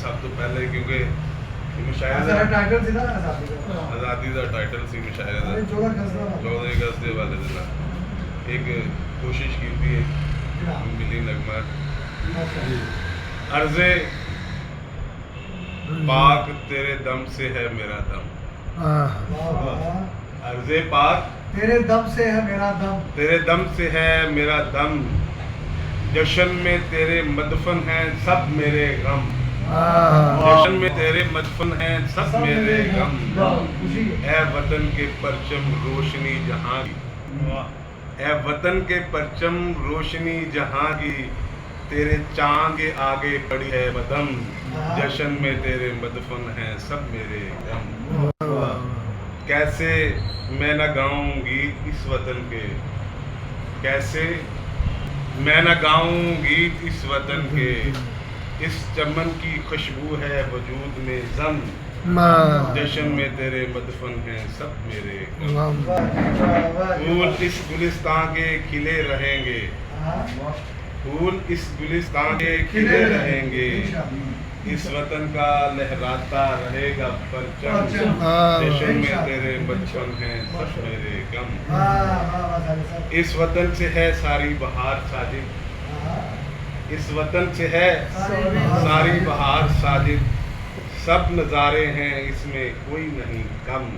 سب تو پہلے کیونکہ مشاعرے آزادی کا ٹائٹل سی مشاعرے کا 14 اگست کے حوالے سے ایک کوشش کی تھی ملی نغمہ عرض پاک تیرے دم سے ہے میرا دم، عرض پاک تیرے دم سے ہے میرا دم، تیرے دم سے ہے میرا دم، جشن میں تیرے مدفن ہیں سب میرے غم، جشن میں تیرے مدفن ہیں سب میرے غم، اے وطن کے پرچم روشنی جہاں کی، اے وطن کے پرچم روشنی جہاں کی، تیرے چاند کے آگے پڑی ہے بدم، جشن میں تیرے مدفن ہیں سب میرے غم۔ کیسے میں نہ گاؤں گیت اس وطن کے، کیسے میں نہ گاؤں گیت اس وطن کے، اس چمن کی خوشبو ہے وجود میں ضم، جشن میں تیرے مدفن ہیں سب میرے غم۔ پھول اس گلستان کے کھلے رہیں گے، پھول اس گلستان کے کھلے رہیں گے، اس وطن کا لہراتا رہے گا پرچم، جشن میں تیرے بچپن ہیں سب میرے غم۔ اس وطن سے ہے ساری بہار ساجد، اس وطن سے ہے ساری بہار ساجد، سب نظارے ہیں اس میں کوئی نہیں کم،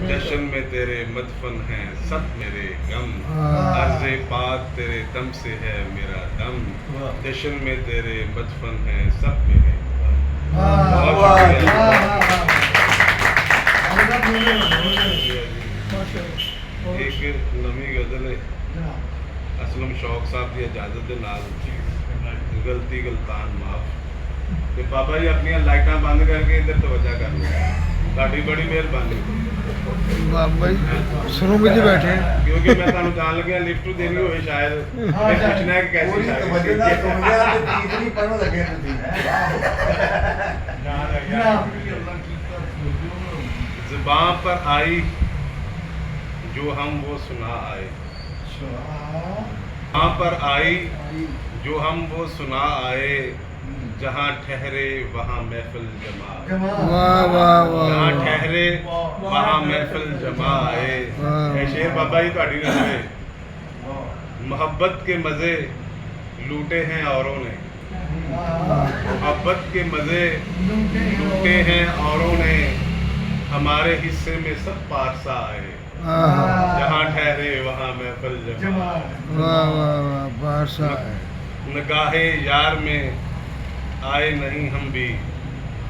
جشن میں تیرے مدفن ہیں سب میرے غم، عرض پاک تیرے دم سے ہے میرا دم، جشن میں تیرے مدفن ہیں سب میرے غم۔ ایک نمی غزل ہے اسلم شوق صاحب کی اجازت دے نال، غلطی غلطان معاف، کہ بابا جی اپنی لائٹاں بند کر کے ادھر توجہ کر لیں، تھوڑی بڑی مہربانی، بابا جی سنو مجھے بیٹھے کیونکہ میں تمہیں جان لگیا لفٹ دینی ہوئی شاید پوچھنا ہے کہ کیسی زباں پر آئی جو ہم وہ سنا آئے، زباں پر آئی جو ہم وہ سنا آئے، جہاں ٹھہرے وہاں محفل جمع آئے، جہاں ٹھہرے وہاں محفل جمع آئے۔ اے شیر بابا جی تہاڈی نظر ہے، محبت کے مزے لوٹے ہیں اوروں نے، محبت کے مزے لوٹے ہیں اوروں نے، ہمارے حصے میں سب پارسا آئے، جہاں ٹھہرے وہاں محفل جمع آئے۔ نگاہ یار میں آئے نہیں ہم بھی،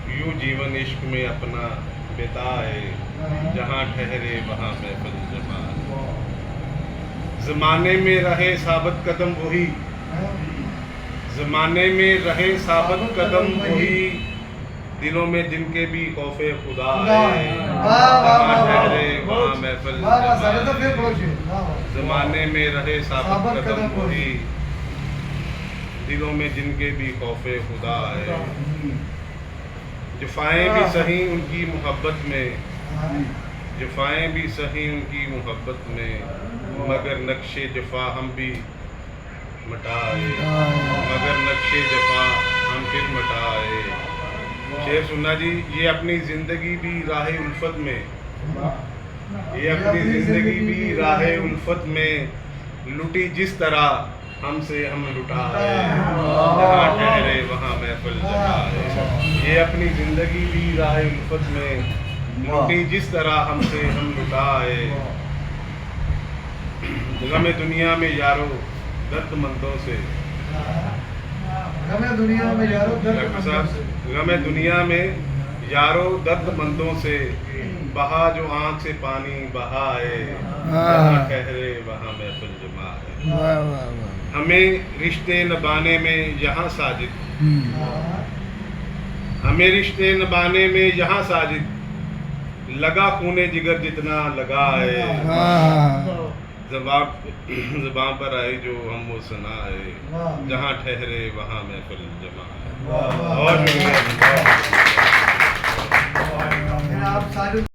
یوں جیون عشق میں اپنا بتائے، جہاں ٹھہرے وہاں محفل جمع آئے۔ زمانے میں رہے ثابت قدم وہی، زمانے میں رہے ثابت قدم وہی، دلوں میں جن کے بھی خوف خدا آئے، جہاں ٹھہرے وہاں محفل جمع آئے۔ زمانے میں رہے ثابت قدم وہی، دلوں میں جن کے بھی خوف خدا آئے، جفائیں بھی سہی ان کی محبت میں، جفائیں بھی سہی ان کی محبت میں، مگر نقش جفا ہم بھی مٹائے، مگر نقش جفا ہم پھر مٹائے۔ شعر سننا جی، یہ اپنی زندگی بھی راہ الفت میں، یہ اپنی زندگی بھی راہ الفت میں، لٹی جس طرح ہم سے ہم لٹائے، جہاں ٹھہرے وہاں محفل جمع آئے۔ یہ اپنی زندگی بھی راہ الفت میں، لٹی جس طرح ہم سے ہم لٹائے، غم دنیا میں یارو درد مندوں سے، غم دنیا میں یارو درد مندوں سے، غم دنیا میں یارو درد مندوں سے، بہا جو آنکھ سے پانی بہائے، جہاں ٹھہرے وہاں محفل جمع آئے۔ ہمیں رشتے نبھانے میں یہاں ساجد، ہمیں رشتے نبھانے میں یہاں ساجد، لگا خون جگر جتنا لگا ہے، زباں پر آئی جو ہم وہ سنا ہے، جہاں ٹھہرے وہاں محفل جمع ہے۔ بہت شکریہ۔